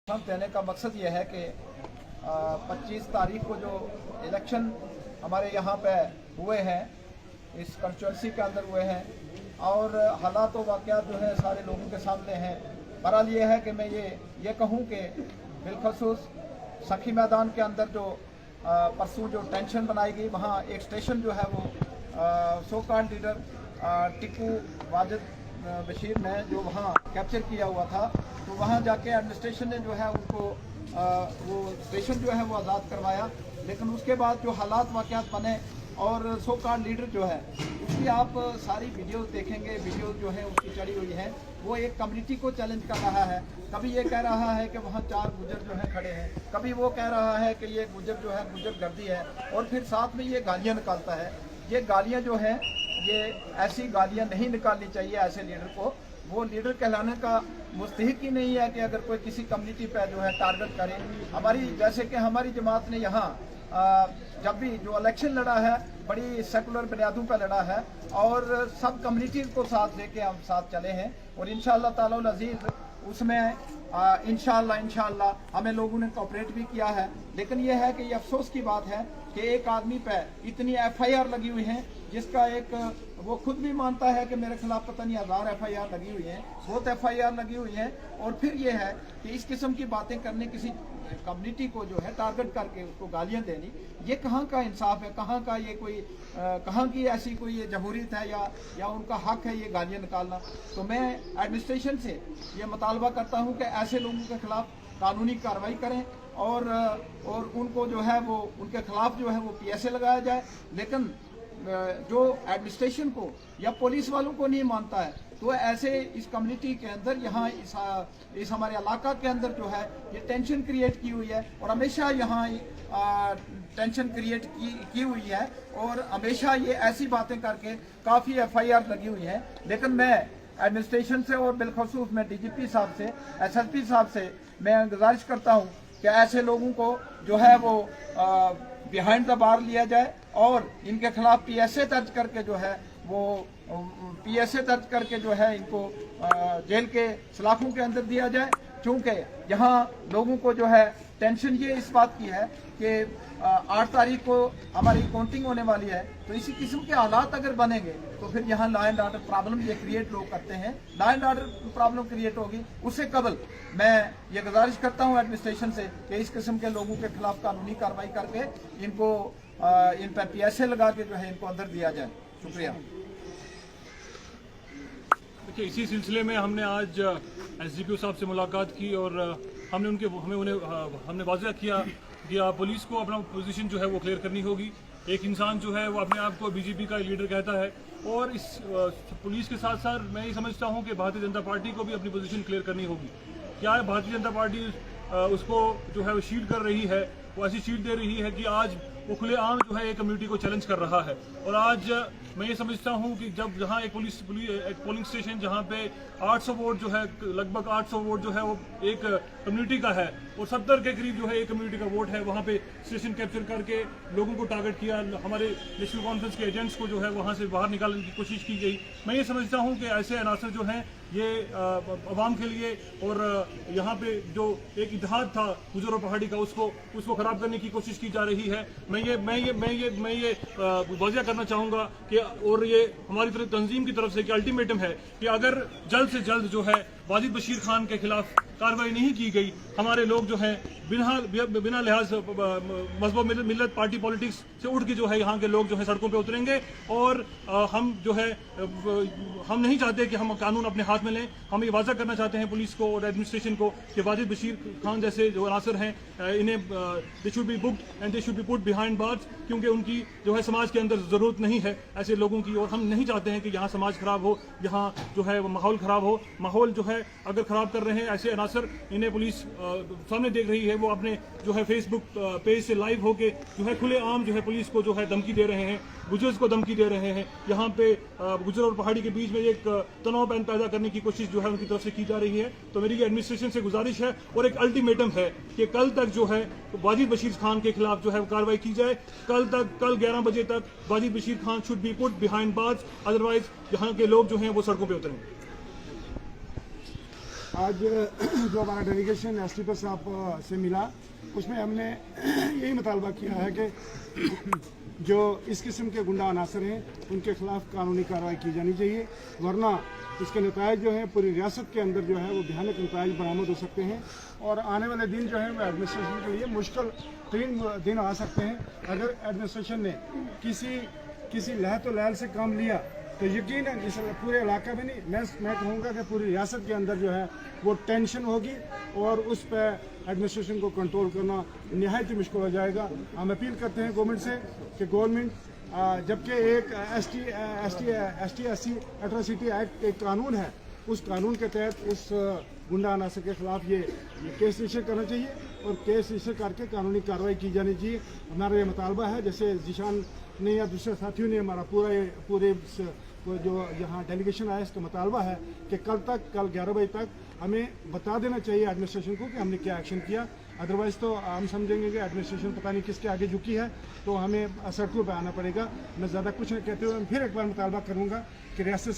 देने का मकसद ये है कि 25 तारीख को जो इलेक्शन हमारे यहाँ पे हुए हैं, इस कंस्टिट्यूंसी के अंदर हुए हैं और हालात व वाक़यात जो है सारे लोगों के सामने हैं। बहरहाल ये है कि मैं ये कहूँ कि बिलखसूस सखी मैदान के अंदर जो परसों जो टेंशन बनाई गई, वहाँ एक स्टेशन जो है वो so called leader Tikku Wajid Bashir ने जो वहाँ कैप्चर किया हुआ था, तो वहाँ जाके एडमिनिस्ट्रेशन ने जो है उनको वो स्टेशन जो है वो आज़ाद करवाया। लेकिन उसके बाद जो हालात वाक़यात बने और सो कॉल्ड लीडर जो है उसकी आप सारी वीडियो देखेंगे, वीडियो जो है उसकी चढ़ी हुई है, वो एक कम्युनिटी को चैलेंज कर रहा है। कभी ये कह रहा है कि वहाँ 4 गुजर जो है खड़े हैं, कभी वो कह रहा है कि ये गुजर जो है गुजर गर्दी है, और फिर साथ में ये गालियाँ निकालता है। ये गालियाँ जो है ये ऐसी गालियाँ नहीं निकालनी चाहिए ऐसे लीडर को। वो लीडर कहलाने का मुस्तहिक ही नहीं है कि अगर कोई किसी कम्युनिटी पे जो है टारगेट करे। हमारी जैसे कि हमारी जमात ने यहाँ जब भी जो इलेक्शन लड़ा है बड़ी सेकुलर बुनियादों पर लड़ा है और सब कम्युनिटी को साथ लेके हम साथ चले हैं और इंशाअल्लाह ताला अज़ीज़ उसमें इंशाअल्लाह हमें लोगों ने कोऑपरेट भी किया है। लेकिन यह है कि ये अफसोस की बात है कि एक आदमी पे इतनी FIR लगी हुई है जिसका एक वो खुद भी मानता है कि मेरे खिलाफ पता नहीं 1000 FIR लगी हुई है, बहुत FIR लगी हुई है। और फिर ये है कि इस किस्म की बातें करने, किसी कम्युनिटी को जो है टारगेट करके उसको गालियां देनी, ये कहाँ का इंसाफ है, कहाँ का ये कोई कहाँ की ऐसी कोई ये जमहूरियत है या उनका हक है ये गालियां निकालना। तो मैं एडमिनिस्ट्रेशन से ये मुतालबा करता हूँ कि ऐसे लोगों के खिलाफ कानूनी कार्रवाई करें और उनको जो है वो उनके खिलाफ जो है वो PSA लगाया जाए। लेकिन जो एडमिनिस्ट्रेशन को या पुलिस वालों को नहीं मानता है तो ऐसे इस कम्युनिटी के अंदर यहाँ इस हमारे इलाका के अंदर जो है ये टेंशन क्रिएट की हुई है और हमेशा यहाँ टेंशन क्रिएट की हुई है और हमेशा ये ऐसी बातें करके काफ़ी FIR लगी हुई है। लेकिन मैं एडमिनिस्ट्रेशन से और बिलखसूस मैं DGP साहब से, SSP साहब से मैं गुजारिश करता हूँ कि ऐसे लोगों को जो है वो बिहाइंड द बार लिया जाए और इनके खिलाफ PSA दर्ज करके जो है वो PSA दर्ज करके जो है इनको जेल के सलाखों के अंदर दिया जाए। क्योंकि यहाँ लोगों को जो है टेंशन ये इस बात की है कि 8 तारीख को हमारी काउंटिंग होने वाली है, तो इसी किस्म के हालात अगर बनेंगे तो फिर यहाँ लॉ एंड ऑर्डर प्रॉब्लम ये क्रिएट लोग करते हैं, law and order problem create होगी। उससे कबल मैं ये गुजारिश करता हूँ एडमिनिस्ट्रेशन से कि इस किस्म के लोगों के खिलाफ कानूनी कार्रवाई करके इनको इन पर PSA लगा के जो है इनको अंदर दिया जाए। शुक्रिया। देखिए, इसी सिलसिले में हमने आज SDPO साहब से मुलाकात की और हमने वाज़ह किया कि पुलिस को अपना पोजीशन जो है वो क्लियर करनी होगी। एक इंसान जो है वो अपने आप को BJP का लीडर कहता है और इस पुलिस के साथ साथ मैं ये समझता हूँ कि भारतीय जनता पार्टी को भी अपनी पोजीशन क्लियर करनी होगी। क्या है, भारतीय जनता पार्टी उसको जो है वो शील्ड कर रही है, वो ऐसी शील्ड दे रही है कि आज वो खुलेआम जो है एक कम्युनिटी को चैलेंज कर रहा है। और आज मैं ये समझता हूँ कि जब जहाँ एक पोलिंग स्टेशन जहाँ पे 800 वोट जो है, लगभग 800 वोट जो है वो एक कम्युनिटी का है और 70 के करीब जो है एक कम्युनिटी का वोट है, वहाँ पे स्टेशन कैप्चर करके लोगों को टारगेट किया, हमारे नेशनल कॉन्फ्रेंस के एजेंट्स को जो है वहाँ से बाहर निकालने की कोशिश की गई। मैं ये समझता हूँ कि ऐसे अनासर जो हैं ये अवाम के लिए और यहाँ पे जो एक इतिहाद था गुजर और पहाड़ी का उसको खराब करने की कोशिश की जा रही है। मैं ये वाज़ह करना चाहूँगा कि और ये हमारी तरफ तंजीम की तरफ से कि अल्टीमेटम है कि अगर जल्द से जल्द जो है वाजिद बशीर खान के खिलाफ कार्रवाई नहीं की गई, हमारे लोग जो हैं बिना लिहाज मजहब मिल्लत पार्टी पॉलिटिक्स से उठ के जो है यहाँ के लोग जो है सड़कों पे उतरेंगे। और हम जो है हम नहीं चाहते कि हम कानून अपने हाथ में लें। हम ये वाज़ह करना चाहते हैं पुलिस को और एडमिनिस्ट्रेशन को कि वाजिद बशीर खान जैसे जो अनासर हैं इन्हें they should be booked and they should be put behind bars, क्योंकि उनकी जो है समाज के अंदर ज़रूरत नहीं है ऐसे लोगों की। और हम नहीं चाहते हैं कि यहाँ समाज ख़राब हो, यहाँ जो है वो माहौल ख़राब हो। माहौल जो है अगर ख़राब कर रहे हैं ऐसे अनासर, इन्हें पुलिस सामने देख रही है, वो अपने जो है फेसबुक पेज से लाइव होके जो है खुलेआम जो है पुलिस को जो है धमकी दे रहे हैं, गुजर्स को धमकी दे रहे हैं। यहाँ पे गुजर और पहाड़ी के बीच में एक तनाव पैदा करने की कोशिश जो है उनकी तरफ से की जा रही है। तो मेरी एडमिनिस्ट्रेशन से गुजारिश है और एक अल्टीमेटम है कि कल तक जो है वाजिद बशीर खान के खिलाफ जो है कार्रवाई की जाए। कल 11 बजे तक Wajid Bashir Khan should be put behind bars, otherwise यहाँ के लोग जो हैं वो सड़कों पर उतरेंगे। आज जो हमारा डेलीगेशन एसपी साहब से मिला उसमें हमने यही मुतालबा किया है कि जो इस किस्म के गुंडा अनासर हैं उनके खिलाफ कानूनी कार्रवाई की जानी चाहिए, वरना इसके नतायज जो है पूरी रियासत के अंदर जो है वो भयानक नतायज बरामद हो सकते हैं और आने वाले दिन जो है वो एडमिनिस्ट्रेशन के लिए मुश्किल तीन दिन आ सकते हैं। अगर एडमिनिस्ट्रेशन ने किसी लहर तो लहर से काम लिया तो यकीनन इस पूरे इलाके में नहीं, मैं कहूँगा कि पूरी रियासत के अंदर जो है वो टेंशन होगी और उस पर एडमिनिस्ट्रेशन को कंट्रोल करना निहायत ही मुश्किल हो जाएगा। हम अपील करते हैं गवर्नमेंट से कि गवर्नमेंट जबकि एक ST/SC एट्रोसिटी एक्ट एक कानून है, उस कानून के तहत उस गुंडा अनासर के खिलाफ ये केस रजिस्टर करना चाहिए और केस रजिस्टर करके कानूनी कार्रवाई की जानी चाहिए। हमारा ये मुतालबा है, जैसे जीशान ने या दूसरे साथियों ने हमारा पूरे जो यहाँ डेलीगेशन आया इसका मुतालबा है कि कल 11 बजे तक हमें बता देना चाहिए एडमिनिस्ट्रेशन को कि हमने क्या एक्शन किया। अदरवाइज़ तो हम समझेंगे कि एडमिनिस्ट्रेशन पता नहीं किसके आगे झुकी है, तो हमें सड़कों पर आना पड़ेगा। मैं ज़्यादा कुछ नहीं कहते हुए फिर एक बार मुतालबा करूँगा कि रियासत